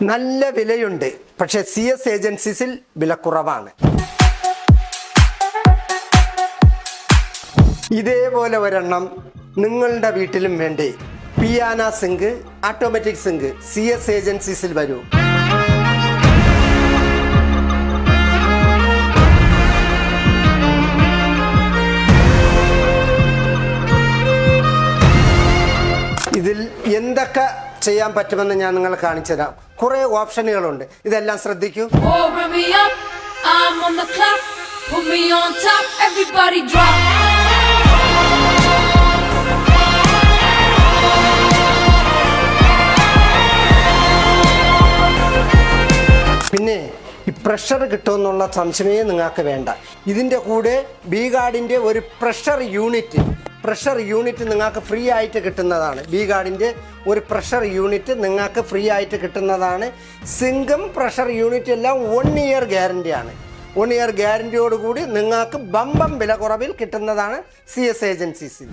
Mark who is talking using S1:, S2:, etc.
S1: നല്ല വിലയുണ്ട്, പക്ഷേ CS ഏജൻസീസിൽ വില കുറവാണ്. ഇതേപോലെ ഒരെണ്ണം നിങ്ങളുടെ വീട്ടിലും വേണ്ടേ? പിയാന സിങ്ക്, ഓട്ടോമാറ്റിക് സിങ്ക് CS ഏജൻസീസിൽ വരൂ. ഇതിൽ എന്തൊക്കെ ചെയ്യാൻ പറ്റുമെന്ന് ഞാൻ നിങ്ങളെ കാണിച്ചു തരാം. കുറേ ഓപ്ഷനുകളുണ്ട്, ഇതെല്ലാം ശ്രദ്ധിക്കൂ. പിന്നെ ഈ പ്രഷർ കിട്ടുമെന്നുള്ള സംശയമേ നിങ്ങൾക്ക് വേണ്ട. ഇതിൻ്റെ കൂടെ ബി ഗാർഡിൻ്റെ ഒരു പ്രഷർ യൂണിറ്റ് നിങ്ങൾക്ക് ഫ്രീ ആയിട്ട് കിട്ടുന്നതാണ്. ബി ഗാർഡിൻ്റെ ഒരു പ്രഷർ യൂണിറ്റ് നിങ്ങൾക്ക് ഫ്രീ ആയിട്ട് കിട്ടുന്നതാണ്. സിങ്കും പ്രഷർ യൂണിറ്റും എല്ലാം 1 ഇയർ ഗ്യാരണ്ടിയാണ്. 1 ഇയർ ഗ്യാരണ്ടിയോടുകൂടി നിങ്ങൾക്ക് ബമ്പം വില കുറവിൽ കിട്ടുന്നതാണ് CS ഏജൻസീസിൽ.